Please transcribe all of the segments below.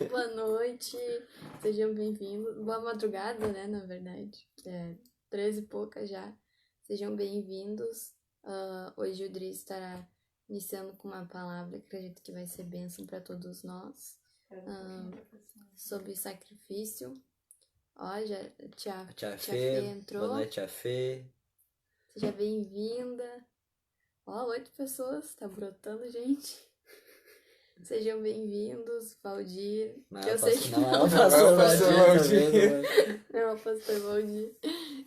Boa noite, sejam bem-vindos. Boa madrugada, né, na verdade. 13 e pouca já. Sejam bem-vindos. Hoje o Dri estará iniciando com uma palavra que acredito que vai ser bênção para todos nós. Sobre sacrifício. Ó, já, tia Fê entrou. Boa noite, tia Fê. Seja bem-vinda. Ó, 8 pessoas, tá brotando, gente. Sejam bem-vindos, Valdir. Não, que eu sei que não é o pastor Valdir. Não é o pastor Valdir.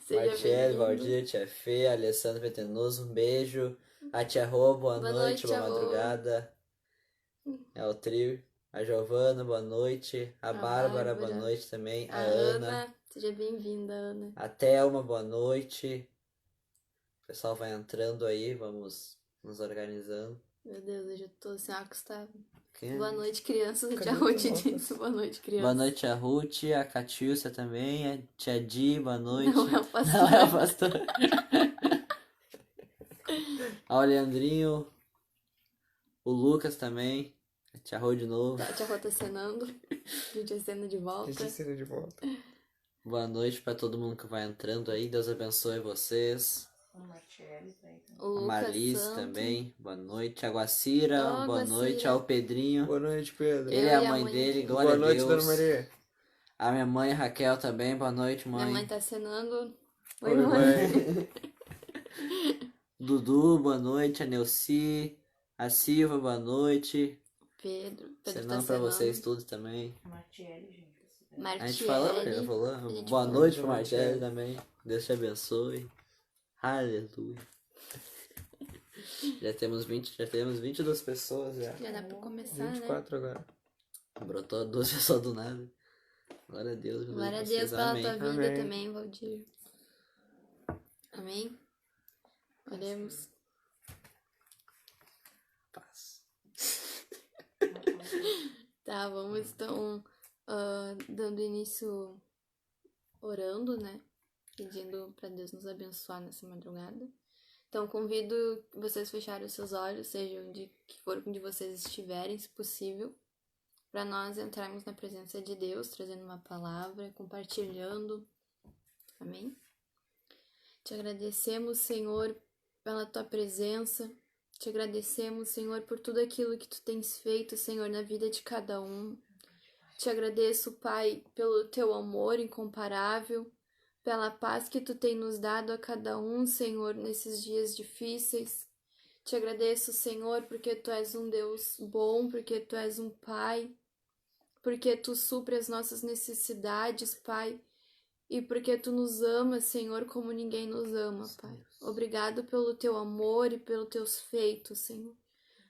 Seja Martiel, bem-vindo. Valdir, tia Fê, Alessandro Vetenoso, um beijo. A tia Rô, boa noite, boa tia madrugada. É o trio. A Giovana, boa noite. A Bárbara, boa noite também. A Ana. Seja bem-vinda, Ana. A Thelma, boa noite. O pessoal vai entrando aí, vamos nos organizando. Meu Deus, eu já tô assim, acostumada. Quem? Boa noite, crianças. A tia Ruth disse boa noite, crianças. Boa noite, tia Ruth, a Catiúcia também, a tia Di, boa noite. Não é o pastor. Não é o pastor. Ó, o Leandrinho, o Lucas também, a tia Rô de novo. A tia Rô tá cenando. A gente acena de volta. Boa noite pra todo mundo que vai entrando aí, Deus abençoe vocês. O a Marlice também, boa noite. A Guacira, boa noite. Ao Pedrinho. Boa noite, Pedro. Ele é a mãe dele, glória a Deus. Boa noite, Dona Maria. A minha mãe, Raquel, também, boa noite, mãe. Minha mãe tá cenando. Oi, mãe. Dudu, boa noite. A Neuci, a Silva, boa noite. Pedro Cenando pra vocês tudo também. Martiele, gente. A gente falou. Boa noite pro Martiele também. Deus te abençoe. Aleluia. Já temos 22 pessoas já. Já dá pra começar, 24 agora. Brotou 2 pessoas do nada. Glória a Deus. Glória a Deus pela tua vida também, Valdir. Amém? Oremos. Paz. Tá, vamos então dando início orando, né? Pedindo para Deus nos abençoar nessa madrugada. Então, convido vocês a fecharem os seus olhos, seja onde que for onde vocês estiverem, se possível, para nós entrarmos na presença de Deus, trazendo uma palavra, compartilhando. Amém? Te agradecemos, Senhor, pela tua presença. Te agradecemos, Senhor, por tudo aquilo que tu tens feito, Senhor, na vida de cada um. Te agradeço, Pai, pelo teu amor incomparável, pela paz que tu tem nos dado a cada um, Senhor, nesses dias difíceis. Te agradeço, Senhor, porque tu és um Deus bom, porque tu és um Pai, porque tu supre as nossas necessidades, Pai, e porque tu nos amas, Senhor, como ninguém nos ama, Pai. Obrigado pelo teu amor e pelos teus feitos, Senhor.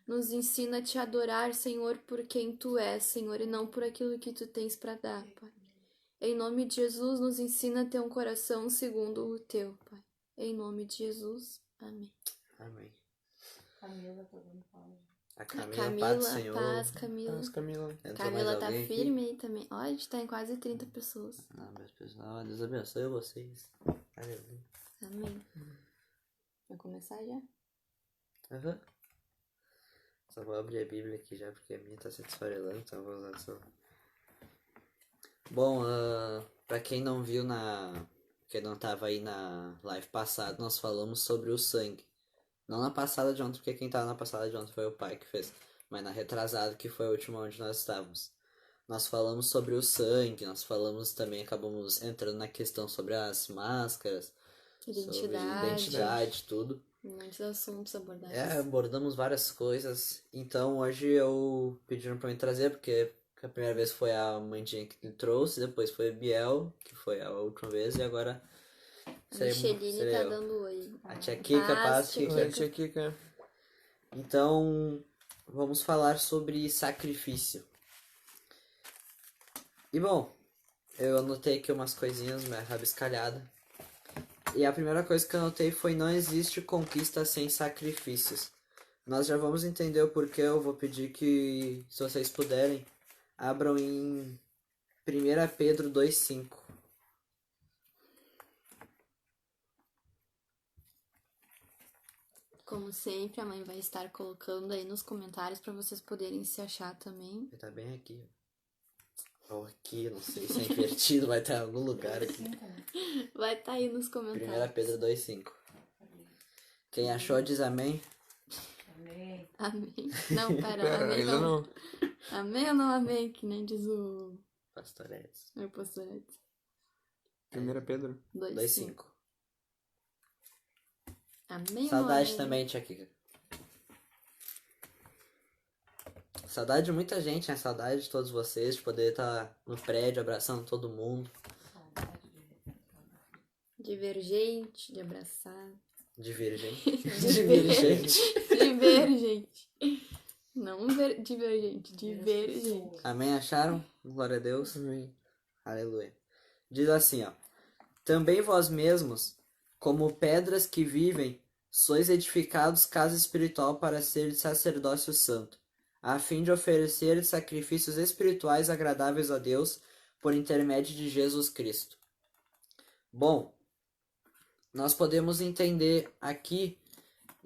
Nos ensina a te adorar, Senhor, por quem tu és, Senhor, e não por aquilo que tu tens para dar, Pai. Em nome de Jesus, nos ensina a ter um coração segundo o teu, Pai. Em nome de Jesus. Amém. Amém. Camila tá dando pausa. A Camila, paz do Senhor. Paz, Camila. Paz, Camila. Camila tá firme aí também. Ó, a gente tá em quase 30 pessoas. Mas pessoal, Deus abençoe vocês. Aleluia. Amém. Vai começar já? Uhum. Só vou abrir a Bíblia aqui já, porque a minha tá se desfarelando, então vou usar só. Bom, pra quem não viu quem não tava aí na live passada, nós falamos sobre o sangue. Não na passada de ontem, porque quem tava na passada de ontem foi o pai que fez. Mas na retrasada, que foi a última onde nós estávamos. Nós falamos sobre o sangue, nós falamos também, acabamos entrando na questão sobre as máscaras. Identidade, tudo. Muitos assuntos abordados. Abordamos várias coisas. Então hoje eu pediram pra mim trazer, porque a primeira vez foi a Mandinha que me trouxe, depois foi a Biel, que foi a última vez, e agora a Micheline tá dando oi. A tia Kika, paz, Tia Kika. Então, vamos falar sobre sacrifício. E bom, eu anotei aqui umas coisinhas, minha rabiscalhada. E a primeira coisa que eu anotei foi: não existe conquista sem sacrifícios. Nós já vamos entender o porquê. Eu vou pedir que, se vocês puderem, abram em 1 Pedro 2,5. Como sempre, a mãe vai estar colocando aí nos comentários para vocês poderem se achar também. Tá bem aqui. Ou aqui, não sei se é invertido, vai estar em algum lugar aqui. 5, né? Vai estar aí nos 1 comentários. Pedro 2,5. Quem achou diz amém. Amém. Amém. Não, pera, Pera, amém ainda não. não. Amém ou não amém? Que nem diz o Pastor Edson. meu pastor Edson. 1 Pedro. 2,5. 2,5. Amém ou Saudade não amém? também, tia Kika. Saudade de muita gente, né? Saudade de todos vocês, de poder estar no prédio abraçando todo mundo. Saudade de Divergente, de abraçar. De virgem. Divergente. Divergente. Não divergente, divergente. Amém? Acharam? Glória a Deus. Amém. Aleluia. Diz assim, ó. Também vós mesmos, como pedras que vivem, sois edificados casa espiritual para ser de sacerdócio santo, a fim de oferecer sacrifícios espirituais agradáveis a Deus por intermédio de Jesus Cristo. Bom, nós podemos entender aqui,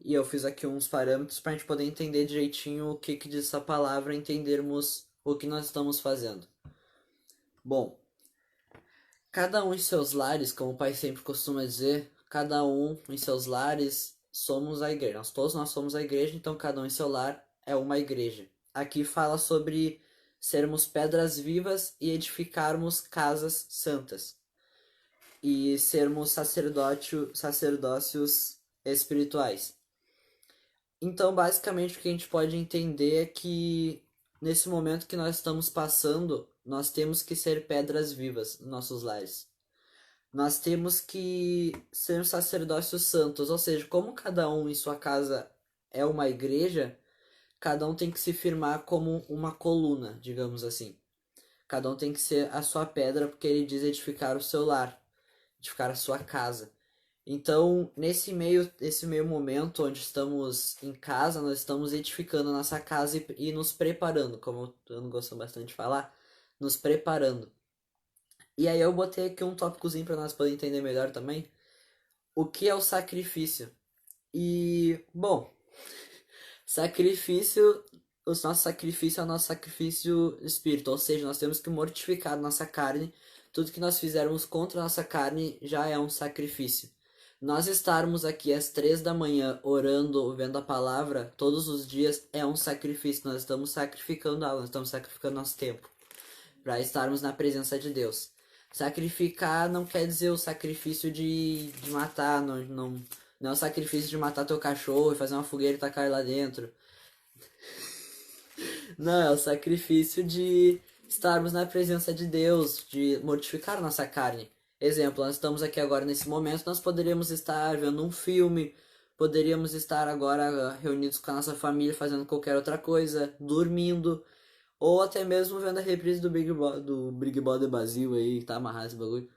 e eu fiz aqui uns parâmetros para a gente poder entender direitinho o que diz essa palavra, entendermos o que nós estamos fazendo. Bom, cada um em seus lares, como o pai sempre costuma dizer, cada um em seus lares somos a igreja. Todos nós somos a igreja, então cada um em seu lar é uma igreja. Aqui fala sobre sermos pedras vivas e edificarmos casas santas. E sermos sacerdócios espirituais. Então, basicamente, o que a gente pode entender é que nesse momento que nós estamos passando, nós temos que ser pedras vivas nos nossos lares. Nós temos que ser sacerdócios santos, ou seja, como cada um em sua casa é uma igreja, cada um tem que se firmar como uma coluna, digamos assim. Cada um tem que ser a sua pedra, porque ele diz edificar o seu lar, edificar a sua casa. Então, nesse meio momento onde estamos em casa, nós estamos edificando a nossa casa e nos preparando, como eu não gosto bastante de falar, nos preparando. E aí eu botei aqui um tópicozinho para nós poder entender melhor também. O que é o sacrifício? E, bom, o nosso sacrifício é o nosso sacrifício espírito, ou seja, nós temos que mortificar a nossa carne. Tudo que nós fizermos contra a nossa carne já é um sacrifício. Nós estarmos aqui às 3 da manhã orando, vendo a palavra todos os dias é um sacrifício. Nós estamos sacrificando algo, nós estamos sacrificando nosso tempo para estarmos na presença de Deus. Sacrificar não quer dizer o sacrifício de matar, não é o sacrifício de matar teu cachorro e fazer uma fogueira e tacar lá dentro. Não, é o sacrifício de estarmos na presença de Deus, de mortificar nossa carne. Exemplo, nós estamos aqui agora nesse momento, nós poderíamos estar vendo um filme, poderíamos estar agora reunidos com a nossa família fazendo qualquer outra coisa, dormindo, ou até mesmo vendo a reprise do Big Brother Brasil aí, que tá amarrado esse bagulho.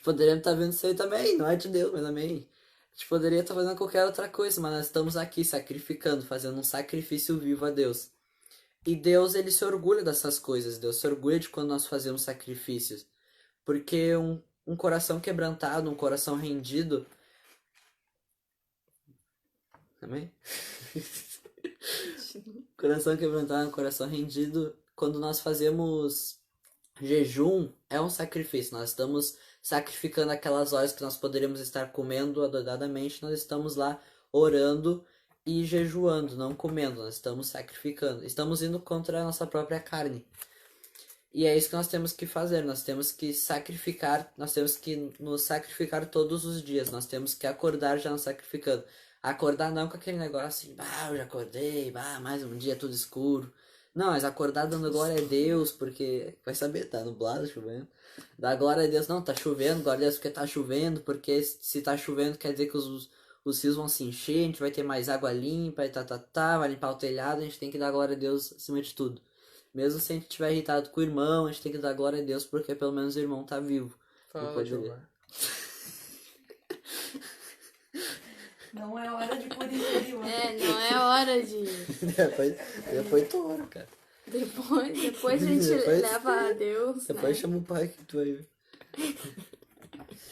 Poderíamos estar vendo isso aí também, não é de Deus, mas amém. A gente poderia estar fazendo qualquer outra coisa, mas nós estamos aqui sacrificando, fazendo um sacrifício vivo a Deus. E Deus, ele se orgulha dessas coisas, Deus se orgulha de quando nós fazemos sacrifícios. Porque um coração quebrantado, um coração rendido. Amém? Coração quebrantado, um coração rendido. Quando nós fazemos jejum, é um sacrifício. Nós estamos sacrificando aquelas horas que nós poderíamos estar comendo adoradamente. Nós estamos lá orando e jejuando, não comendo. Nós estamos sacrificando. Estamos indo contra a nossa própria carne. E é isso que nós temos que fazer, nós temos que sacrificar, nós temos que nos sacrificar todos os dias, nós temos que acordar já nos sacrificando. Acordar não com aquele negócio assim, eu já acordei, mais um dia tudo escuro. Não, mas acordar dando glória a Deus, porque vai saber, tá nublado, chovendo. Dá glória a Deus, não, tá chovendo, glória a Deus porque tá chovendo, porque se tá chovendo quer dizer que os rios vão se encher, a gente vai ter mais água limpa e vai limpar o telhado, a gente tem que dar glória a Deus acima de tudo. Mesmo se a gente estiver irritado com o irmão, a gente tem que dar glória a Deus porque pelo menos o irmão tá vivo. Fala, Jeová. Não é hora de pôr interior. Não é hora de... Depois touro, cara. Depois a gente Depois- leva a Deus, Depois né? chama o pai que tu vai ver.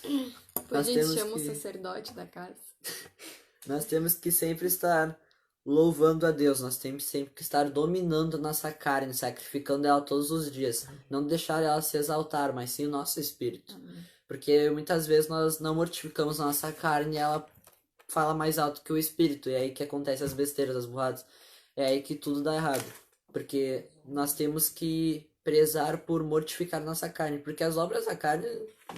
Depois nós a gente temos chama que- o sacerdote da casa. Nós temos que sempre estar louvando a Deus. Nós temos sempre que estar dominando nossa carne, sacrificando ela todos os dias. Não deixar ela se exaltar, mas sim o nosso espírito. Porque muitas vezes nós não mortificamos a nossa carne e ela fala mais alto que o espírito. E é aí que acontece as besteiras, as burradas. É aí que tudo dá errado. Porque nós temos que prezar por mortificar nossa carne. Porque as obras da carne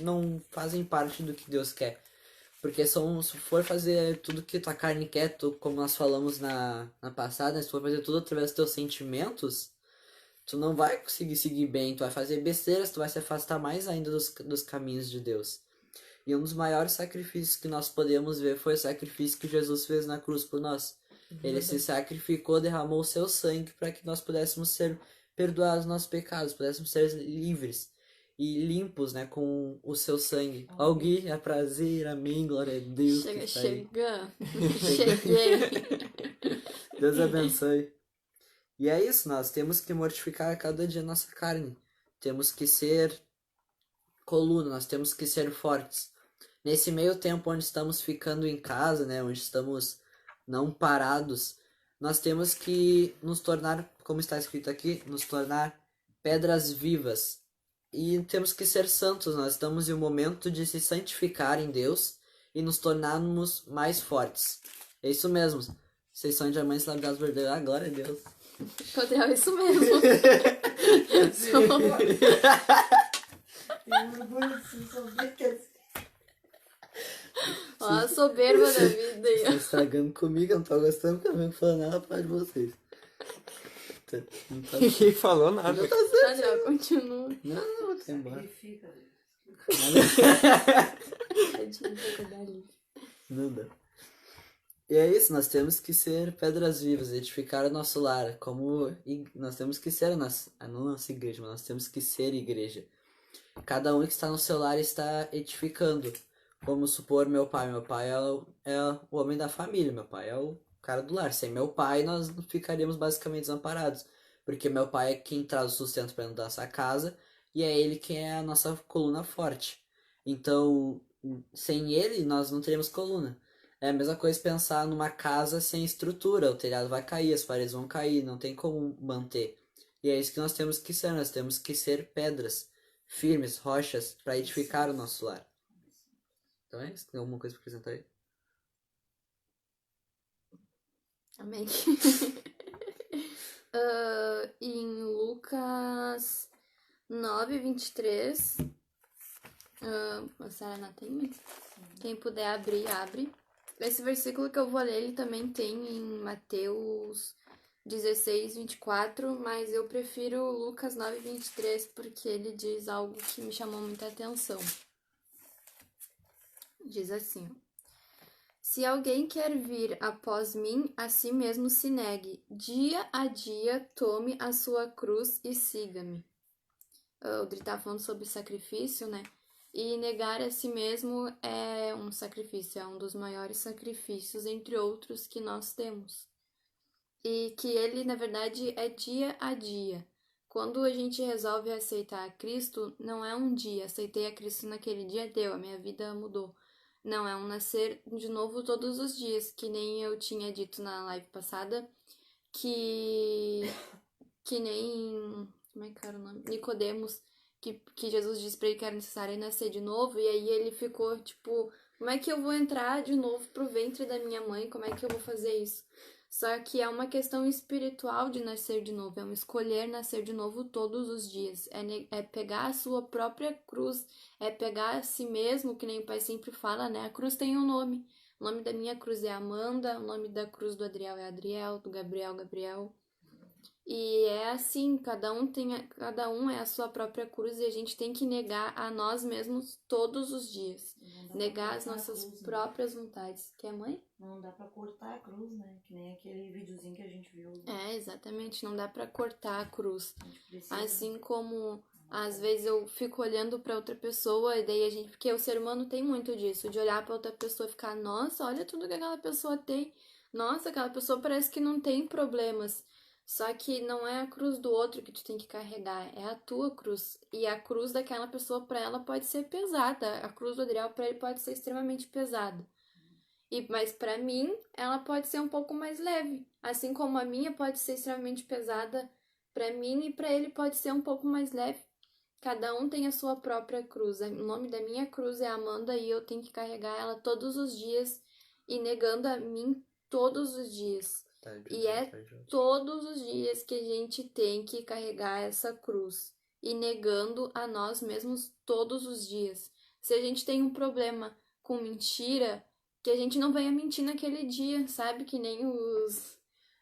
não fazem parte do que Deus quer. Porque se for fazer tudo que tua carne quer, como nós falamos na passada, se for fazer tudo através dos teus sentimentos, tu não vai conseguir seguir bem, tu vai fazer besteiras, tu vai se afastar mais ainda dos caminhos de Deus. E um dos maiores sacrifícios que nós podemos ver foi o sacrifício que Jesus fez na cruz por nós. Ele se sacrificou, derramou o seu sangue para que nós pudéssemos ser perdoados dos nossos pecados, pudéssemos ser livres e limpos, né, com o seu sangue. Alguém é prazer, amém, glória a Deus. Cheguei. Cheguei. Deus abençoe. E é isso, nós temos que mortificar a cada dia nossa carne. Temos que ser coluna, nós temos que ser fortes. Nesse meio tempo onde estamos ficando em casa, né, onde estamos não parados, nós temos que nos tornar, como está escrito aqui, nos tornar pedras vivas. E temos que ser santos, nós estamos em um momento de se santificar em Deus e nos tornarmos mais fortes. É isso mesmo. Vocês são diamantes labrados verdadeiros. Ah, glória a Deus. Rodrigo, é isso mesmo. Ó, a soberba da vida aí. Vocês estragando comigo, eu não tô gostando porque eu não falando nada para de vocês. Não tá... Ninguém falou nada. Não tá certo. Rodrigo, continua. Não, vou ter embora. Sacrifica, Deus. Não dá. E é isso, nós temos que ser pedras vivas, edificar o nosso lar. Nós temos que ser não nossa igreja, mas nós temos que ser igreja. Cada um que está no seu lar está edificando. Vamos supor meu pai. Meu pai é o homem da família. Meu pai é o cara do lar. Sem meu pai, nós ficaríamos basicamente desamparados. Porque meu pai é quem traz o sustento para dentro da nossa casa. E é ele quem é a nossa coluna forte. Então, sem ele, nós não teríamos coluna. É a mesma coisa pensar numa casa sem estrutura. O telhado vai cair, as paredes vão cair, não tem como manter. E é isso que nós temos que ser. Nós temos que ser pedras firmes, rochas, para edificar o nosso lar. Então é isso. Tem alguma coisa para acrescentar aí? Amém. Em Lucas 9:23. A Sarah tem? Quem puder abrir, abre. Esse versículo que eu vou ler, ele também tem em Mateus 16:24, mas eu prefiro Lucas 9:23 porque ele diz algo que me chamou muita atenção. Diz assim: se alguém quer vir após mim, a si mesmo se negue. Dia a dia tome a sua cruz e siga-me. O Dri tá falando sobre sacrifício, né? E negar a si mesmo é um sacrifício, é um dos maiores sacrifícios, entre outros, que nós temos. E que ele, na verdade, é dia a dia. Quando a gente resolve aceitar a Cristo, não é um dia, aceitei a Cristo naquele dia, deu, a minha vida mudou. Não, é um nascer de novo todos os dias, que nem eu tinha dito na live passada, que nem, como é que era o nome? Nicodemos, que Jesus disse pra ele que era necessário nascer de novo, e aí ele ficou tipo, como é que eu vou entrar de novo pro ventre da minha mãe? Como é que eu vou fazer isso? Só que é uma questão espiritual de nascer de novo, é um escolher nascer de novo todos os dias, é pegar a sua própria cruz, é pegar a si mesmo, que nem o pai sempre fala, né? A cruz tem um nome, o nome da minha cruz é Amanda, o nome da cruz do Adriel é Adriel, do Gabriel, Gabriel. E é assim, cada um é a sua própria cruz e a gente tem que negar a nós mesmos todos os dias. Negar as nossas próprias vontades. Quer, mãe? Não dá pra cortar a cruz, né? Que nem aquele videozinho que a gente viu. É, exatamente, não dá pra cortar a cruz. A gente precisa... Assim como às vezes eu fico olhando pra outra pessoa e daí a gente, porque o ser humano tem muito disso, de olhar pra outra pessoa e ficar, nossa, olha tudo que aquela pessoa tem. Nossa, aquela pessoa parece que não tem problemas. Só que não é a cruz do outro que tu tem que carregar, é a tua cruz. E a cruz daquela pessoa pra ela pode ser pesada. A cruz do Adriel pra ele pode ser extremamente pesada. Mas pra mim, ela pode ser um pouco mais leve. assim como a minha pode ser extremamente pesada para mim e para ele pode ser um pouco mais leve. Cada um tem a sua própria cruz. O nome da minha cruz é Amanda e eu tenho que carregar ela todos os dias e negando a mim todos os dias. E é todos os dias que a gente tem que carregar essa cruz e negando a nós mesmos todos os dias. Se a gente tem um problema com mentira, que a gente não venha mentir naquele dia, sabe? Que nem os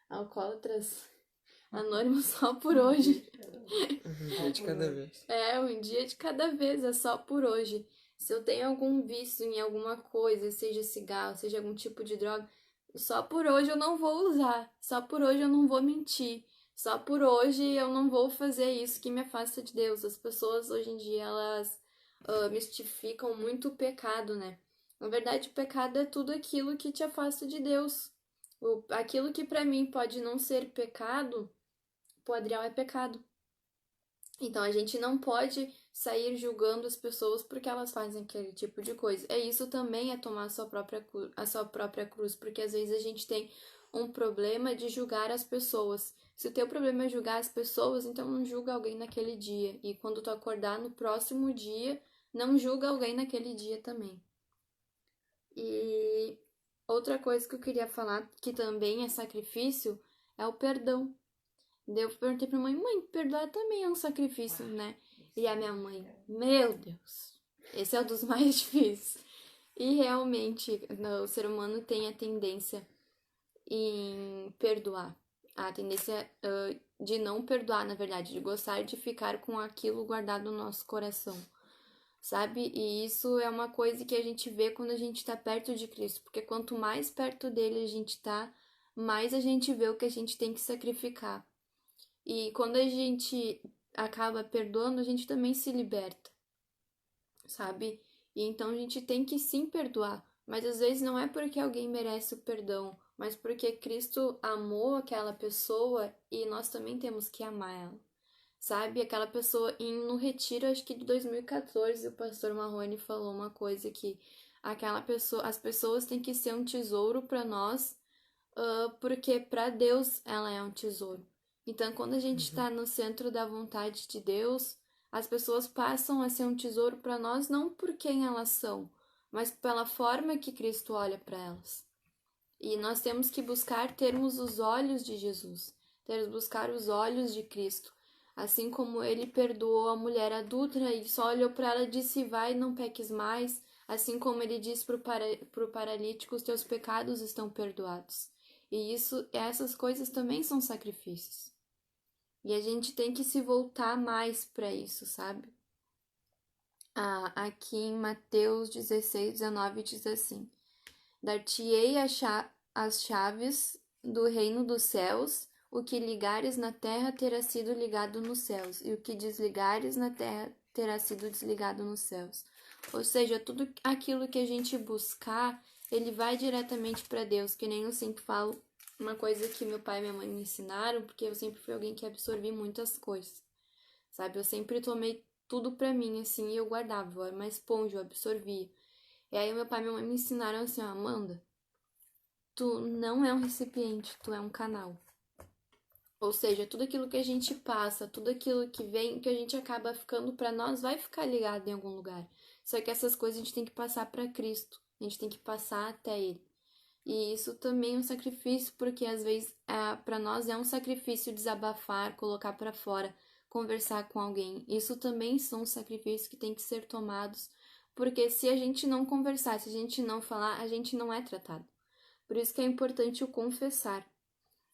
alcoólatras anônimos só por hoje. Um dia de cada vez. É, um dia de cada vez, é só por hoje. Se eu tenho algum vício em alguma coisa, seja cigarro, seja algum tipo de droga, só por hoje eu não vou usar, só por hoje eu não vou mentir, só por hoje eu não vou fazer isso que me afasta de Deus. As pessoas hoje em dia, elas mistificam muito o pecado, né? Na verdade, o pecado é tudo aquilo que te afasta de Deus. Aquilo que pra mim pode não ser pecado, pro Adriel é pecado. Então a gente não pode sair julgando as pessoas porque elas fazem aquele tipo de coisa. Isso também é tomar a sua própria cruz, porque às vezes a gente tem um problema de julgar as pessoas. Se o teu problema é julgar as pessoas, então não julga alguém naquele dia. E quando tu acordar no próximo dia, não julga alguém naquele dia também. E outra coisa que eu queria falar, que também é sacrifício, é o perdão. Daí eu perguntei pra mãe, perdoar também é um sacrifício, né? E a minha mãe, meu Deus, esse é um dos mais difíceis. E realmente, o ser humano tem a tendência em perdoar. A tendência de não perdoar, na verdade, de gostar de ficar com aquilo guardado no nosso coração, sabe? E isso é uma coisa que a gente vê quando a gente tá perto de Cristo, porque quanto mais perto dele a gente tá, mais a gente vê o que a gente tem que sacrificar. E quando a gente acaba perdoando, a gente também se liberta, sabe? E então a gente tem que sim perdoar, mas às vezes não é porque alguém merece o perdão, mas porque Cristo amou aquela pessoa e nós também temos que amar ela, sabe? Aquela pessoa no retiro, acho que de 2014, o pastor Marrone falou uma coisa que aquela pessoa, as pessoas têm que ser um tesouro para nós, porque para Deus ela é um tesouro. Então, quando a gente está no centro da vontade de Deus, as pessoas passam a ser um tesouro para nós não por quem elas são, mas pela forma que Cristo olha para elas. E nós temos que buscar termos os olhos de Jesus, temos que buscar os olhos de Cristo. Assim como ele perdoou a mulher adúltera e só olhou para ela e disse, vai, não peques mais. Assim como ele disse para o paralítico, os teus pecados estão perdoados. E essas coisas também são sacrifícios. E a gente tem que se voltar mais para isso, sabe? Aqui em Mateus 16:19 diz assim: Dar-te-ei as chaves do reino dos céus, o que ligares na terra terá sido ligado nos céus, e o que desligares na terra terá sido desligado nos céus. Ou seja, tudo aquilo que a gente buscar, ele vai diretamente para Deus, que nem eu sempre falo. Uma coisa que meu pai e minha mãe me ensinaram, porque eu sempre fui alguém que absorvi muitas coisas, sabe? Eu sempre tomei tudo pra mim, assim, e eu guardava. Eu era uma esponja, eu absorvia. E aí meu pai e minha mãe me ensinaram assim, ó, Amanda, tu não é um recipiente, tu é um canal. Ou seja, tudo aquilo que a gente passa, tudo aquilo que vem, que a gente acaba ficando pra nós, vai ficar ligado em algum lugar. Só que essas coisas a gente tem que passar pra Cristo, a gente tem que passar até Ele. E isso também é um sacrifício, porque às vezes para nós é um sacrifício desabafar, colocar para fora, conversar com alguém. Isso também são sacrifícios que têm que ser tomados, porque se a gente não conversar, se a gente não falar, a gente não é tratado. Por isso que é importante o confessar.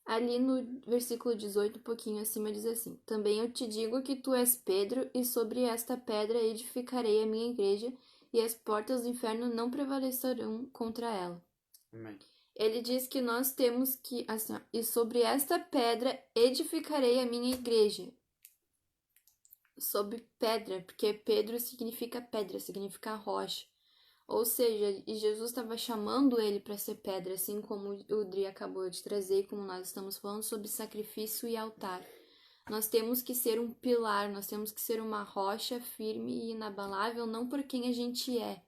Ali no versículo 18, um pouquinho acima, diz assim: Também eu te digo que tu és Pedro, e sobre esta pedra edificarei a minha igreja, e as portas do inferno não prevalecerão contra ela. Amém. Ele diz que nós temos que, assim, ó, e sobre esta pedra edificarei a minha igreja. Sobre pedra, porque Pedro significa pedra, significa rocha. Ou seja, e Jesus estava chamando ele para ser pedra, assim como o Dri acabou de trazer, e como nós estamos falando sobre sacrifício e altar. Nós temos que ser um pilar, nós temos que ser uma rocha firme e inabalável, não por quem a gente é,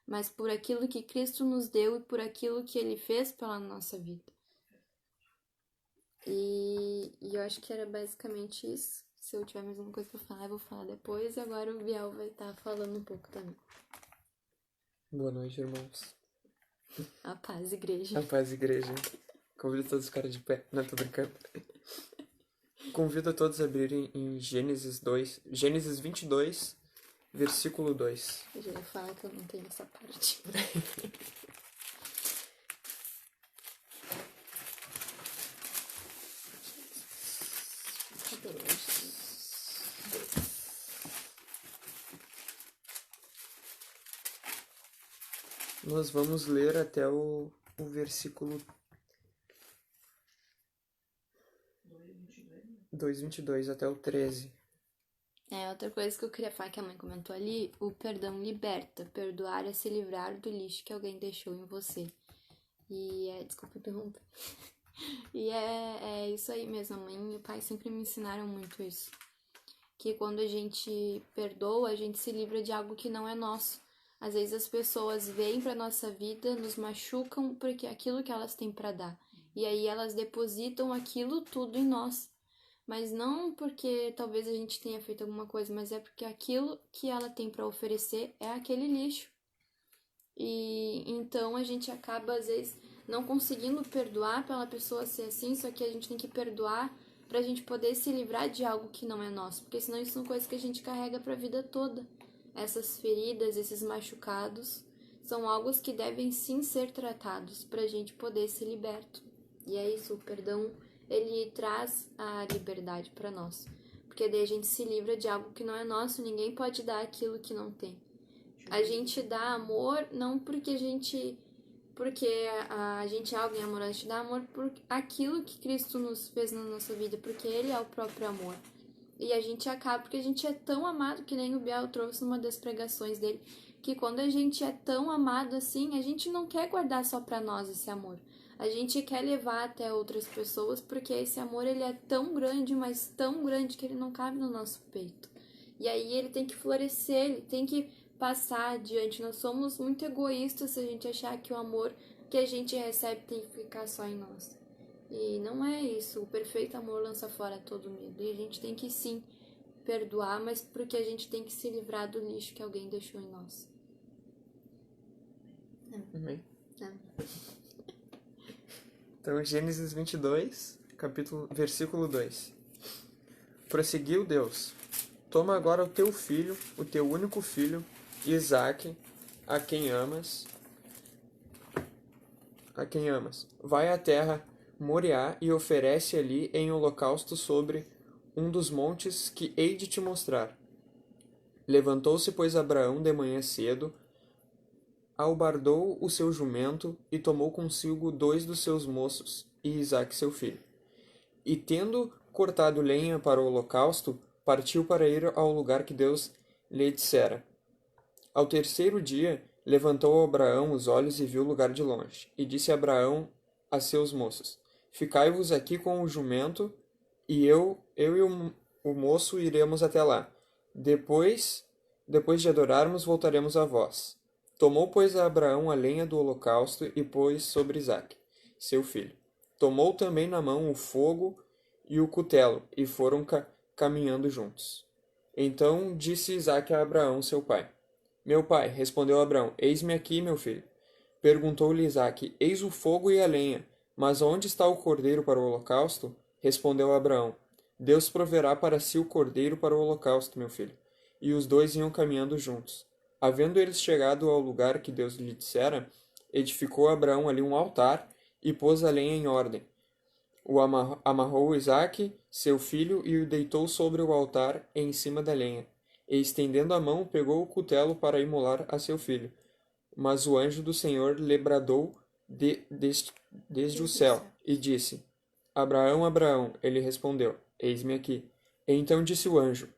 mas por aquilo que Cristo nos deu e por aquilo que Ele fez pela nossa vida. E eu acho que era basicamente isso. Se eu tiver mais alguma coisa pra falar, eu vou falar depois. E agora o Biel vai estar falando um pouco também. Boa noite, irmãos. A paz, igreja. A paz, igreja. Convido todos os caras de pé. Não, tô brincando. Convido a todos a abrirem em Gênesis 22, versículo 2. Eu já ia falar que eu não tenho essa parte. Cadê hoje? Nós vamos ler até o versículo 2:22 até o 13. Outra coisa que eu queria falar que a mãe comentou ali, o perdão liberta. Perdoar é se livrar do lixo que alguém deixou em você. Desculpa interromper. E é isso aí mesmo, a mãe e o pai sempre me ensinaram muito isso. Que quando a gente perdoa, a gente se livra de algo que não é nosso. Às vezes as pessoas vêm pra nossa vida, nos machucam porque é aquilo que elas têm pra dar. E aí elas depositam aquilo tudo em nós. Mas não porque talvez a gente tenha feito alguma coisa, mas é porque aquilo que ela tem pra oferecer é aquele lixo. E então a gente acaba, às vezes, não conseguindo perdoar pela pessoa ser assim, só que a gente tem que perdoar pra gente poder se livrar de algo que não é nosso, porque senão isso são coisas que a gente carrega pra vida toda. Essas feridas, esses machucados, são algo que devem sim ser tratados pra gente poder ser liberto. E é isso, o perdão, ele traz a liberdade pra nós, porque daí a gente se livra de algo que não é nosso, ninguém pode dar aquilo que não tem. A gente dá amor não porque a gente é alguém amoroso, a gente dá amor por aquilo que Cristo nos fez na nossa vida, porque Ele é o próprio amor. E a gente acaba, porque a gente é tão amado, que nem o Biel trouxe numa das pregações dele, que quando a gente é tão amado assim, a gente não quer guardar só pra nós esse amor. A gente quer levar até outras pessoas, porque esse amor ele é tão grande, mas tão grande que ele não cabe no nosso peito. E aí ele tem que florescer, ele tem que passar adiante. Nós somos muito egoístas se a gente achar que o amor que a gente recebe tem que ficar só em nós. E não é isso. O perfeito amor lança fora todo medo. E a gente tem que sim perdoar, mas porque a gente tem que se livrar do lixo que alguém deixou em nós. Amém. É. Então, Gênesis 22, versículo 2. Prosseguiu Deus: Toma agora o teu filho, o teu único filho, Isaque, a quem amas. Vai à terra Moriá e oferece ali em holocausto sobre um dos montes que hei de te mostrar. Levantou-se, pois, Abraão de manhã cedo, albardou o seu jumento e tomou consigo 2 dos seus moços e Isaque seu filho. E tendo cortado lenha para o holocausto, partiu para ir ao lugar que Deus lhe dissera. Ao terceiro dia, levantou Abraão os olhos e viu o lugar de longe. E disse Abraão a seus moços: Ficai-vos aqui com o jumento, e eu e o moço iremos até lá. Depois de adorarmos, voltaremos a vós. Tomou, pois, Abraão a lenha do holocausto e pôs sobre Isaque, seu filho. Tomou também na mão o fogo e o cutelo, e foram caminhando juntos. Então disse Isaque a Abraão, seu pai: Meu pai, respondeu Abraão, eis-me aqui, meu filho. Perguntou-lhe Isaque: Eis o fogo e a lenha, mas onde está o cordeiro para o holocausto? Respondeu Abraão: Deus proverá para si o cordeiro para o holocausto, meu filho. E os dois iam caminhando juntos. Havendo eles chegado ao lugar que Deus lhe dissera, edificou Abraão ali um altar e pôs a lenha em ordem. Amarrou Isaque, seu filho, e o deitou sobre o altar em cima da lenha. E, estendendo a mão, pegou o cutelo para imolar a seu filho. Mas o anjo do Senhor lhe bradou desde o céu e disse: Abraão, Abraão. Ele respondeu: Eis-me aqui. E então disse o anjo: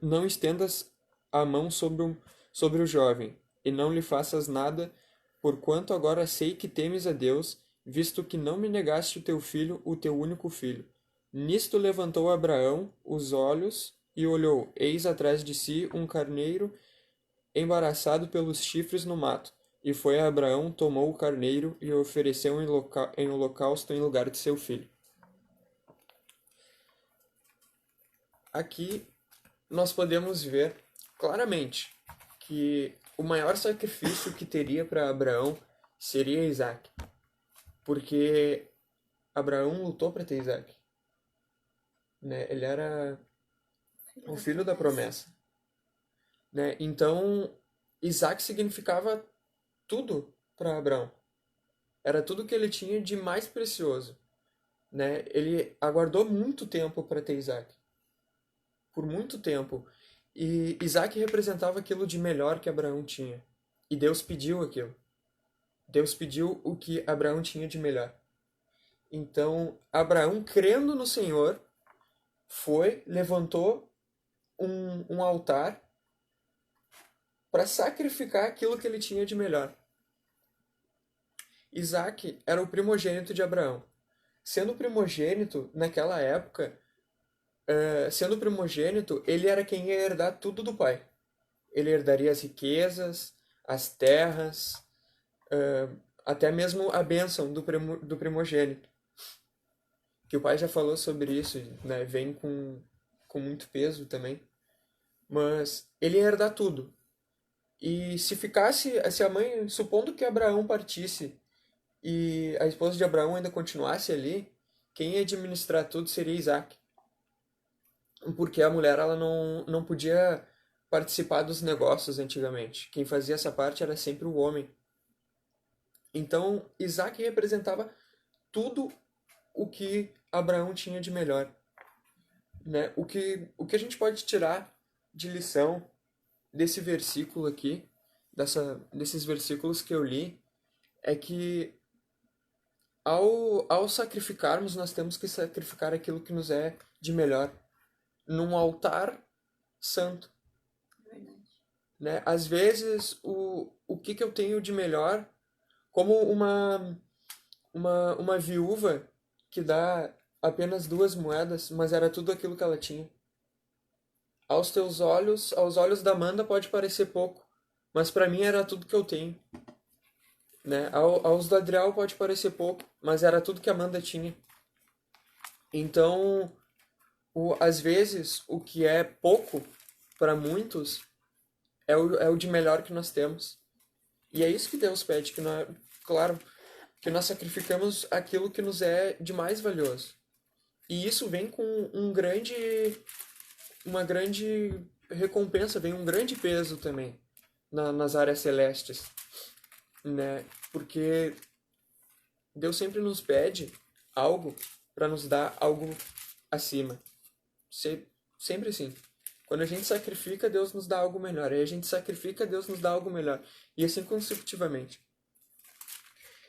Não estendas a mão sobre o jovem, e não lhe faças nada, porquanto agora sei que temes a Deus, visto que não me negaste o teu filho, o teu único filho. Nisto levantou Abraão os olhos e olhou, eis atrás de si um carneiro embaraçado pelos chifres no mato. E foi a Abraão, tomou o carneiro e o ofereceu em holocausto em lugar de seu filho. aqui nós podemos ver claramente que o maior sacrifício que teria para Abraão seria Isaac, porque Abraão lutou para ter Isaac, né? Ele era o filho da promessa, né? Então, Isaac significava tudo para Abraão. Era tudo que ele tinha de mais precioso, né? Ele aguardou muito tempo para ter Isaac. Por muito tempo. E Isaac representava aquilo de melhor que Abraão tinha. E Deus pediu aquilo. Deus pediu o que Abraão tinha de melhor. Então, Abraão, crendo no Senhor, levantou um altar para sacrificar aquilo que ele tinha de melhor. Isaac era o primogênito de Abraão. Sendo primogênito, naquela época, sendo primogênito, ele era quem ia herdar tudo do pai. Ele herdaria as riquezas, as terras, até mesmo a bênção do primogênito. Que o pai já falou sobre isso, né? Vem com muito peso também. Mas ele ia herdar tudo. E se a mãe, supondo que Abraão partisse e a esposa de Abraão ainda continuasse ali, quem ia administrar tudo seria Isaac. Porque a mulher ela não podia participar dos negócios antigamente. Quem fazia essa parte era sempre o homem. Então, Isaac representava tudo o que Abraão tinha de melhor. Né? O que a gente pode tirar de lição desse versículo aqui, desses versículos que eu li, é que ao sacrificarmos, nós temos que sacrificar aquilo que nos é de melhor, num altar santo. Verdade. Né? Às vezes, o que eu tenho de melhor, como uma viúva que dá apenas 2 moedas, mas era tudo aquilo que ela tinha. Aos teus olhos, aos olhos da Amanda pode parecer pouco, mas para mim era tudo que eu tenho. Né? Aos do Adriel pode parecer pouco, mas era tudo que a Amanda tinha. Então, às vezes, o que é pouco para muitos é o de melhor que nós temos. E é isso que Deus pede, que nós, claro, que nós sacrificamos aquilo que nos é de mais valioso. E isso vem com uma grande recompensa, vem um grande peso também nas áreas celestes, né? Porque Deus sempre nos pede algo para nos dar algo acima. Sempre assim. Quando a gente sacrifica, Deus nos dá algo melhor. Aí a gente sacrifica, Deus nos dá algo melhor. E assim consecutivamente.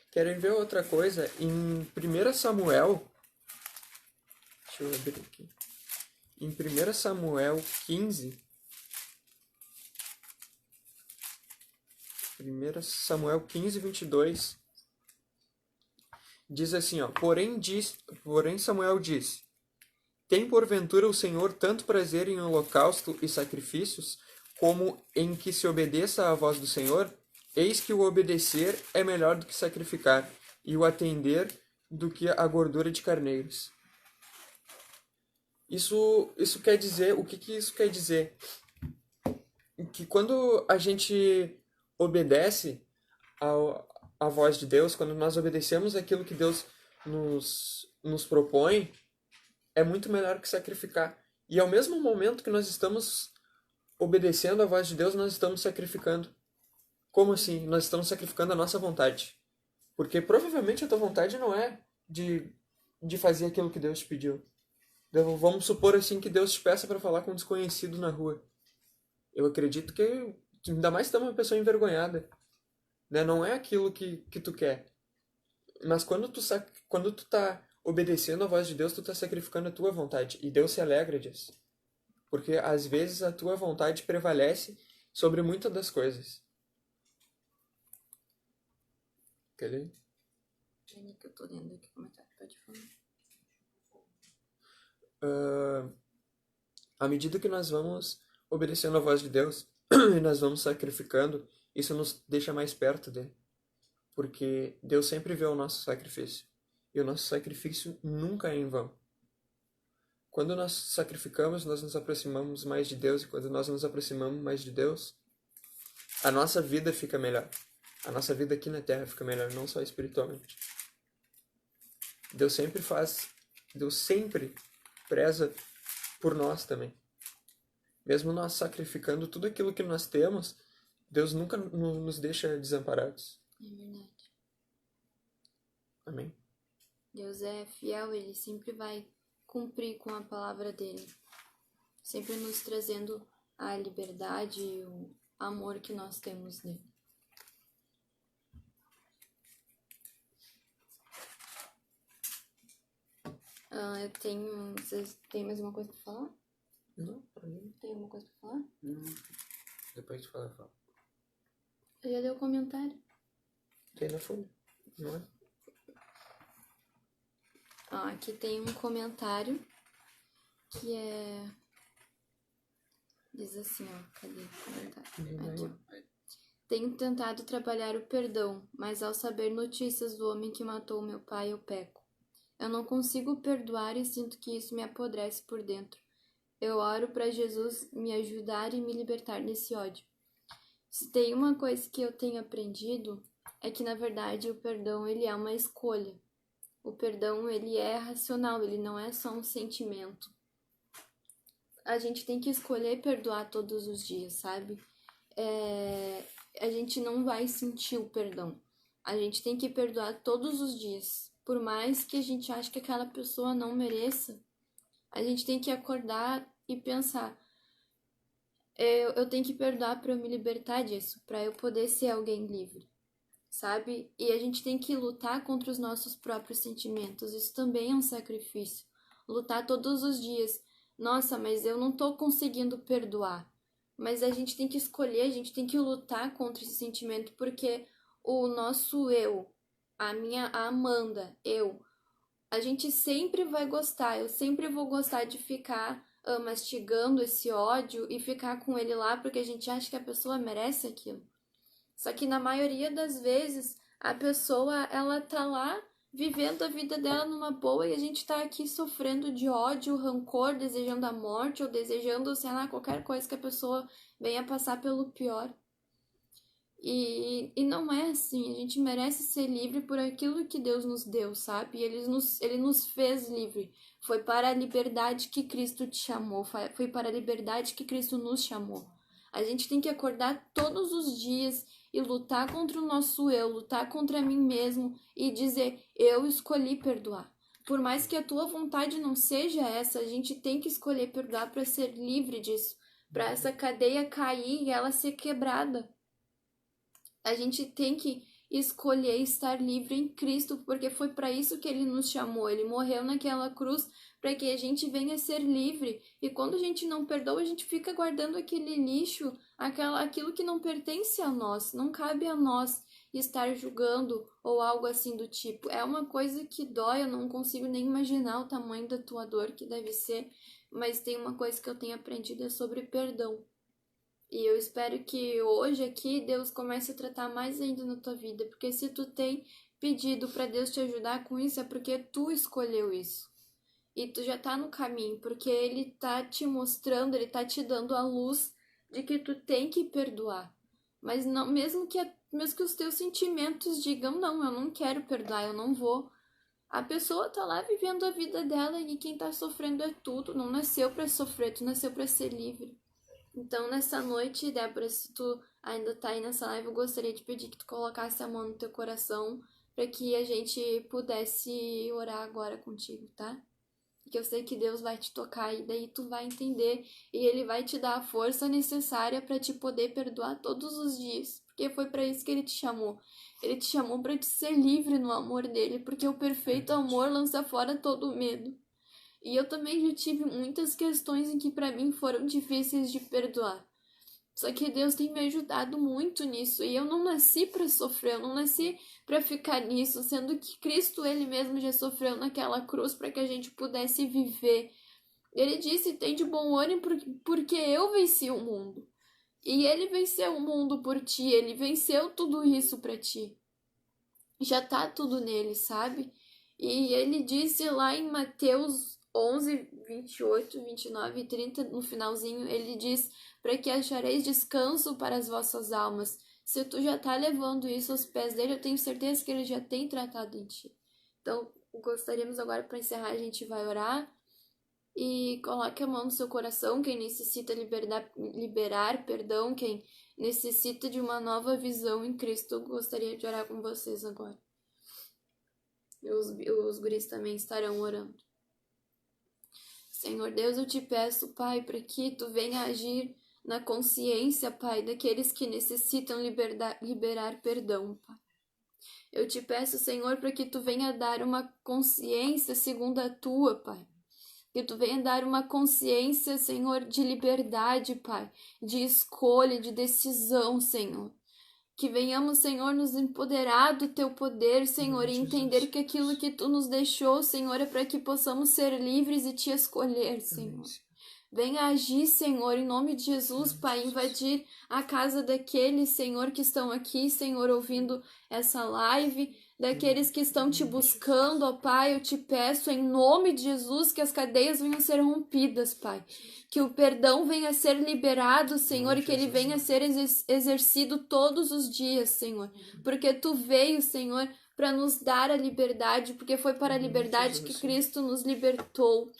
Querem ver outra coisa? Em 1 Samuel... Deixa eu abrir aqui. Em 1 Samuel 15... 1 Samuel 15, 22... Diz assim, ó. Porém Samuel disse: tem porventura o Senhor tanto prazer em holocausto e sacrifícios, como em que se obedeça à voz do Senhor? Eis que o obedecer é melhor do que sacrificar, e o atender do que a gordura de carneiros. Isso quer dizer, o que isso quer dizer? Que quando a gente obedece à voz de Deus, quando nós obedecemos aquilo que Deus nos propõe, é muito melhor que sacrificar. E ao mesmo momento que nós estamos obedecendo à voz de Deus, nós estamos sacrificando. Como assim? Nós estamos sacrificando a nossa vontade. Porque provavelmente a tua vontade não é de fazer aquilo que Deus te pediu. Vamos supor assim que Deus te peça para falar com um desconhecido na rua. Eu acredito que, ainda mais se tu é uma pessoa envergonhada, né? Não é aquilo que tu quer. Mas quando tu tá obedecendo à voz de Deus, tu tá sacrificando a tua vontade. E Deus se alegra disso. Porque às vezes a tua vontade prevalece sobre muitas das coisas. Quer ler? Jenny, que eu tô lendo aqui o comentário, pode falar. À medida que nós vamos obedecendo à voz de Deus e nós vamos sacrificando, isso nos deixa mais perto dele. Porque Deus sempre vê o nosso sacrifício. E o nosso sacrifício nunca é em vão. Quando nós sacrificamos, nós nos aproximamos mais de Deus, e quando nós nos aproximamos mais de Deus, a nossa vida fica melhor. A nossa vida aqui na Terra fica melhor, não só espiritualmente. Deus sempre preza por nós também. Mesmo nós sacrificando tudo aquilo que nós temos, Deus nunca nos deixa desamparados. É verdade. Amém. Deus é fiel, Ele sempre vai cumprir com a palavra dele. Sempre nos trazendo a liberdade e o amor que nós temos nele. Eu tenho... Vocês têm mais uma coisa pra falar? Não, pra mim. Tem alguma coisa pra falar? Não. Depois de falar, eu falo. Eu já dei o comentário. Tem na folha, não é? Aqui tem um comentário que é... Diz assim, cadê o comentário? Aqui. Tenho tentado trabalhar o perdão, mas ao saber notícias do homem que matou meu pai, eu peco. Eu não consigo perdoar e sinto que isso me apodrece por dentro. Eu oro para Jesus me ajudar e me libertar desse ódio. Se tem uma coisa que eu tenho aprendido, é que na verdade o perdão ele é uma escolha. O perdão ele é racional, ele não é só um sentimento. A gente tem que escolher perdoar todos os dias, sabe? A gente não vai sentir o perdão. A gente tem que perdoar todos os dias. Por mais que a gente ache que aquela pessoa não mereça, a gente tem que acordar e pensar: eu tenho que perdoar para eu me libertar disso, para eu poder ser alguém livre, sabe? E a gente tem que lutar contra os nossos próprios sentimentos. Isso também é um sacrifício. Lutar todos os dias. Nossa, mas eu não tô conseguindo perdoar. Mas a gente tem que escolher, a gente tem que lutar contra esse sentimento, porque o nosso eu, a Amanda, a gente sempre vai gostar, eu sempre vou gostar de ficar mastigando esse ódio e ficar com ele lá porque a gente acha que a pessoa merece aquilo. Só que na maioria das vezes a pessoa, ela tá lá vivendo a vida dela numa boa e a gente tá aqui sofrendo de ódio, rancor, desejando a morte ou desejando, sei lá, qualquer coisa que a pessoa venha passar pelo pior. E não é assim, a gente merece ser livre por aquilo que Deus nos deu, sabe? Ele nos fez livre. Foi para a liberdade que Cristo te chamou, foi para a liberdade que Cristo nos chamou. A gente tem que acordar todos os dias e lutar contra o nosso eu, lutar contra mim mesmo e dizer: eu escolhi perdoar. Por mais que a tua vontade não seja essa, a gente tem que escolher perdoar para ser livre disso, para essa cadeia cair e ela ser quebrada. A gente tem que escolher estar livre em Cristo, porque foi para isso que Ele nos chamou. Ele morreu naquela cruz para que a gente venha ser livre. E quando a gente não perdoa, a gente fica guardando aquele lixo, aquilo que não pertence a nós. Não cabe a nós estar julgando ou algo assim do tipo. É uma coisa que dói, eu não consigo nem imaginar o tamanho da tua dor que deve ser. Mas tem uma coisa que eu tenho aprendido, é sobre perdão. E eu espero que hoje aqui Deus comece a tratar mais ainda na tua vida. Porque se tu tem pedido para Deus te ajudar com isso, é porque tu escolheu isso. E tu já tá no caminho, porque Ele tá te mostrando, Ele tá te dando a luz de que tu tem que perdoar. Mas não, mesmo que os teus sentimentos digam: não, eu não quero perdoar, eu não vou. A pessoa tá lá vivendo a vida dela e quem tá sofrendo é tu. Tu não nasceu pra sofrer, tu nasceu pra ser livre. Então, nessa noite, Débora, se tu ainda tá aí nessa live, eu gostaria de pedir que tu colocasse a mão no teu coração para que a gente pudesse orar agora contigo, tá? Porque eu sei que Deus vai te tocar e daí tu vai entender e Ele vai te dar a força necessária para te poder perdoar todos os dias, porque foi para isso que Ele te chamou. Ele te chamou para te ser livre no amor dele, porque o perfeito amor lança fora todo o medo. E eu também já tive muitas questões em que para mim foram difíceis de perdoar. Só que Deus tem me ajudado muito nisso. E eu não nasci para sofrer, eu não nasci para ficar nisso. Sendo que Cristo, Ele mesmo já sofreu naquela cruz para que a gente pudesse viver. Ele disse: tem de bom ânimo porque eu venci o mundo. E Ele venceu o mundo por ti, Ele venceu tudo isso para ti. Já tá tudo nele, sabe? E Ele disse lá em Mateus 11, 28, 29 e 30, no finalzinho, ele diz: para que achareis descanso para as vossas almas. Se tu já tá levando isso aos pés dele, eu tenho certeza que ele já tem tratado em ti. Então, gostaríamos agora, para encerrar, a gente vai orar. E coloque a mão no seu coração, quem necessita liberar perdão, quem necessita de uma nova visão em Cristo. Eu gostaria de orar com vocês agora. Os guris também estarão orando. Senhor Deus, eu te peço, Pai, para que tu venha agir na consciência, Pai, daqueles que necessitam liberar perdão, Pai. Eu te peço, Senhor, para que tu venha dar uma consciência segundo a tua, Pai. Que tu venha dar uma consciência, Senhor, de liberdade, Pai, de escolha, de decisão, Senhor. Que venhamos, Senhor, nos empoderar do teu poder, Senhor, e entender que aquilo que tu nos deixou, Senhor, é para que possamos ser livres e te escolher, Senhor. Venha agir, Senhor, em nome de Jesus, Pai, invadir a casa daqueles, Senhor, que estão aqui, Senhor, ouvindo essa live, daqueles que estão te buscando, ó Pai, eu te peço em nome de Jesus que as cadeias venham ser rompidas, Pai. Que o perdão venha ser liberado, Senhor, e que ele venha ser exercido todos os dias, Senhor. Porque tu veio, Senhor, para nos dar a liberdade, porque foi para a liberdade que Cristo nos libertou.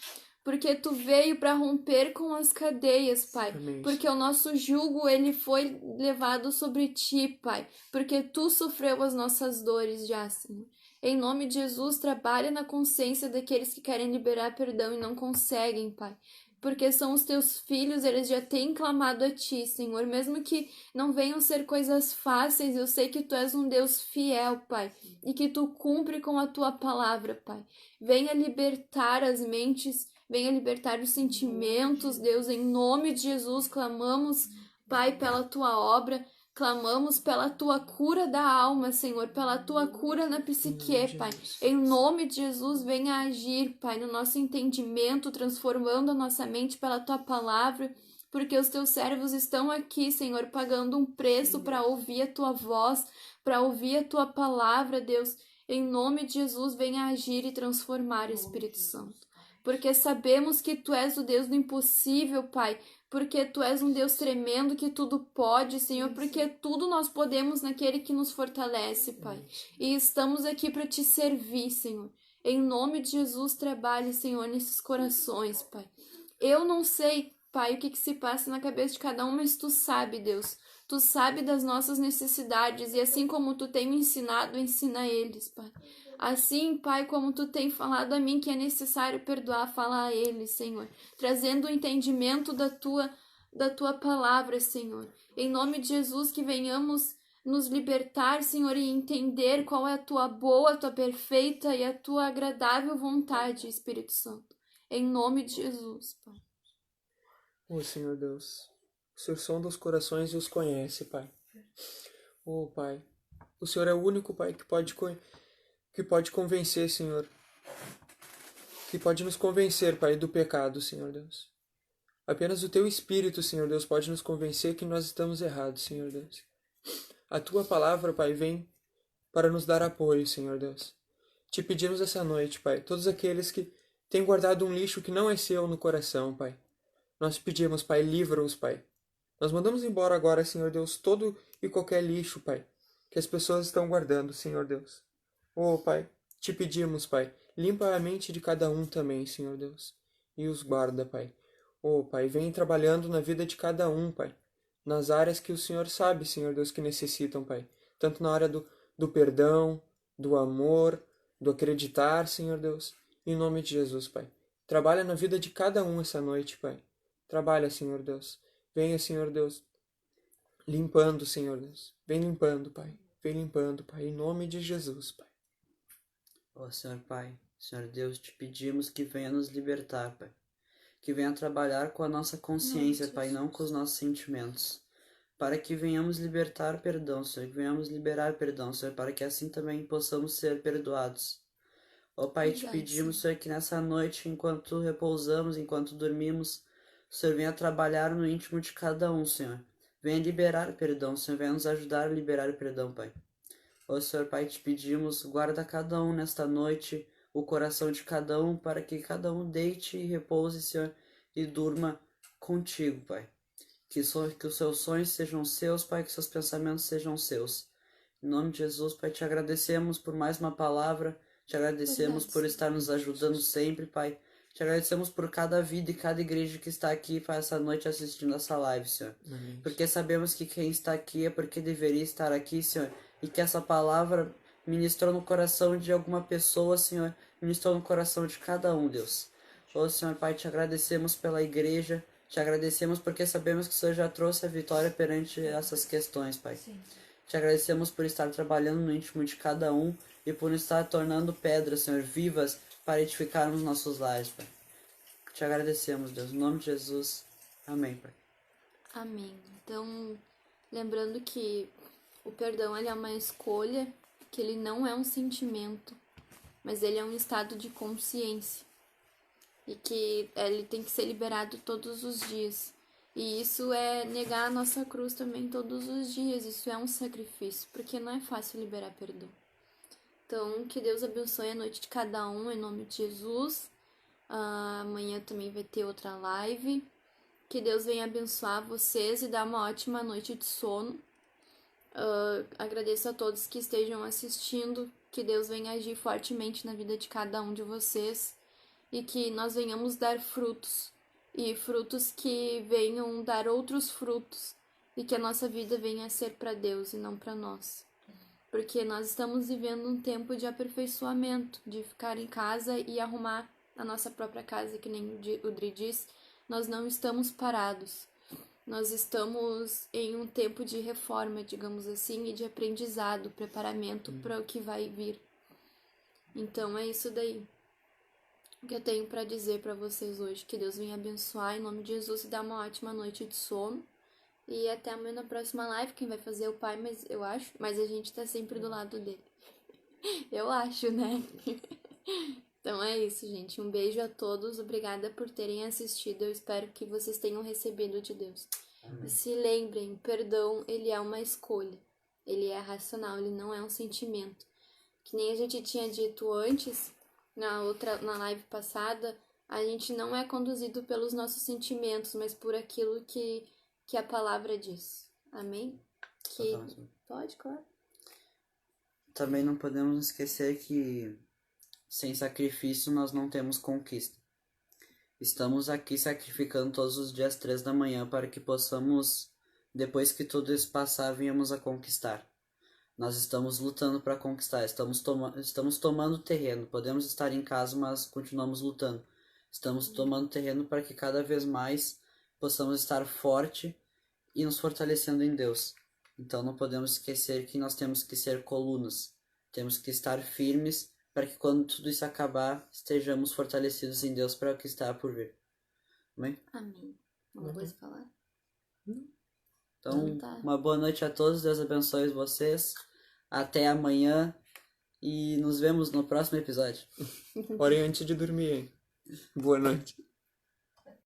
Porque tu veio para romper com as cadeias, Pai. Porque o nosso jugo, ele foi levado sobre ti, Pai. Porque tu sofreu as nossas dores já, Senhor. Em nome de Jesus, trabalha na consciência daqueles que querem liberar perdão e não conseguem, Pai. Porque são os teus filhos, eles já têm clamado a ti, Senhor. Mesmo que não venham ser coisas fáceis, eu sei que tu és um Deus fiel, Pai. E que tu cumpre com a tua palavra, Pai. Venha libertar as mentes, venha libertar os sentimentos, Deus, em nome de Jesus, clamamos, Pai, pela tua obra, clamamos pela tua cura da alma, Senhor, pela tua cura na psique, Pai. Em nome de Jesus, venha agir, Pai, no nosso entendimento, transformando a nossa mente pela tua palavra, porque os teus servos estão aqui, Senhor, pagando um preço para ouvir a tua voz, para ouvir a tua palavra, Deus. Em nome de Jesus, venha agir e transformar, Espírito Santo. Porque sabemos que tu és o Deus do impossível, Pai. Porque tu és um Deus tremendo que tudo pode, Senhor. Porque tudo nós podemos naquele que nos fortalece, Pai. E estamos aqui para te servir, Senhor. Em nome de Jesus, trabalhe, Senhor, nesses corações, Pai. Eu não sei, Pai, o que se passa na cabeça de cada um, mas tu sabe, Deus. Tu sabe das nossas necessidades. E assim como tu tem me ensinado, ensina eles, Pai. Assim, Pai, como tu tem falado a mim que é necessário perdoar, fala a eles, Senhor, trazendo o entendimento da tua palavra, Senhor. Em nome de Jesus, que venhamos nos libertar, Senhor, e entender qual é a tua boa, a tua perfeita e a tua agradável vontade, Espírito Santo. Em nome de Jesus, Pai. Ô Senhor Deus, o Senhor sonda os corações e os conhece, Pai. Ô Pai, o Senhor é o único, Pai, que pode convencer, Senhor. Que pode nos convencer, Pai, do pecado, Senhor Deus. Apenas o Teu Espírito, Senhor Deus, pode nos convencer que nós estamos errados, Senhor Deus. A Tua palavra, Pai, vem para nos dar apoio, Senhor Deus. Te pedimos essa noite, Pai, todos aqueles que têm guardado um lixo que não é seu no coração, Pai. Nós pedimos, Pai, livra-os, Pai. Nós mandamos embora agora, Senhor Deus, todo e qualquer lixo, Pai, que as pessoas estão guardando, Senhor Deus. Oh, Pai, te pedimos, Pai, limpa a mente de cada um também, Senhor Deus, e os guarda, Pai. Oh, Pai, vem trabalhando na vida de cada um, Pai, nas áreas que o Senhor sabe, Senhor Deus, que necessitam, Pai, tanto na área do perdão, do amor, do acreditar, Senhor Deus, em nome de Jesus, Pai. Trabalha na vida de cada um essa noite, Pai. Trabalha, Senhor Deus. Venha, Senhor Deus, limpando, Senhor Deus. Vem limpando, Pai. Vem limpando, Pai, em nome de Jesus, Pai. Ó Senhor Pai, Senhor Deus, te pedimos que venha nos libertar, Pai. Que venha trabalhar com a nossa consciência, Pai, não com os nossos sentimentos. Para que venhamos libertar perdão, Senhor, que venhamos liberar perdão, Senhor, para que assim também possamos ser perdoados. Ó Pai, te pedimos, Senhor, que nessa noite, enquanto repousamos, enquanto dormimos, o Senhor venha trabalhar no íntimo de cada um, Senhor. Venha liberar perdão, Senhor, venha nos ajudar a liberar perdão, Pai. Ó Senhor Pai, te pedimos, guarda cada um nesta noite, o coração de cada um, para que cada um deite e repouse, Senhor, e durma contigo, Pai. Que os seus sonhos sejam seus, Pai, que seus pensamentos sejam seus. Em nome de Jesus, Pai, te agradecemos por mais uma palavra, te agradecemos por estar nos ajudando sempre, Pai. Te agradecemos por cada vida e cada igreja que está aqui para essa noite assistindo essa live, Senhor. Amém. Porque sabemos que quem está aqui é porque deveria estar aqui, Senhor. E que essa palavra ministrou no coração de alguma pessoa, Senhor. Ministrou no coração de cada um, Deus. Ô, Senhor, Pai, te agradecemos pela igreja. Te agradecemos porque sabemos que o Senhor já trouxe a vitória perante essas questões, Pai. Sim. Te agradecemos por estar trabalhando no íntimo de cada um e por estar tornando pedras, Senhor, vivas para edificarmos nossos lares, Pai. Te agradecemos, Deus. Em nome de Jesus. Amém, Pai. Amém. Então, lembrando que o perdão ele é uma escolha, que ele não é um sentimento, mas ele é um estado de consciência. E que ele tem que ser liberado todos os dias. E isso é negar a nossa cruz também todos os dias. Isso é um sacrifício, porque não é fácil liberar perdão. Então, que Deus abençoe a noite de cada um, em nome de Jesus. Amanhã também vai ter outra live. Que Deus venha abençoar vocês e dar uma ótima noite de sono. Agradeço a todos que estejam assistindo. Que Deus venha agir fortemente na vida de cada um de vocês. E que nós venhamos dar frutos. E frutos que venham dar outros frutos. E que a nossa vida venha a ser para Deus e não para nós. Porque nós estamos vivendo um tempo de aperfeiçoamento. De ficar em casa e arrumar a nossa própria casa, que nem o Dri disse. Nós não estamos parados. Nós estamos em um tempo de reforma, digamos assim, e de aprendizado, preparamento para o que vai vir. Então é isso daí que eu tenho para dizer para vocês hoje. Que Deus venha abençoar em nome de Jesus e dar uma ótima noite de sono. E até amanhã na próxima live. Quem vai fazer é o pai, mas eu acho. Mas a gente tá sempre do lado dele. Eu acho, né? Então é isso, gente. Um beijo a todos. Obrigada por terem assistido. Eu espero que vocês tenham recebido de Deus. Amém. E se lembrem, perdão, ele é uma escolha. Ele é racional, ele não é um sentimento. Que nem a gente tinha dito antes, na live passada, a gente não é conduzido pelos nossos sentimentos, mas por aquilo que a palavra diz. Amém? Pode, claro. Também não podemos esquecer que sem sacrifício nós não temos conquista. Estamos aqui sacrificando todos os dias 3 da manhã para que possamos, depois que tudo isso passar, venhamos a conquistar. Nós estamos lutando para conquistar, estamos tomando terreno. Podemos estar em casa, mas continuamos lutando. Estamos tomando terreno para que cada vez mais possamos estar forte e nos fortalecendo em Deus. Então não podemos esquecer que nós temos que ser colunas. Temos que estar firmes para que quando tudo isso acabar, estejamos fortalecidos em Deus para o que está por vir. Amém? Amém. Alguma coisa a falar? Então, Tá. uma boa noite a todos. Deus abençoe vocês. Até amanhã. E nos vemos no próximo episódio. Orem antes de dormir, hein? Boa noite.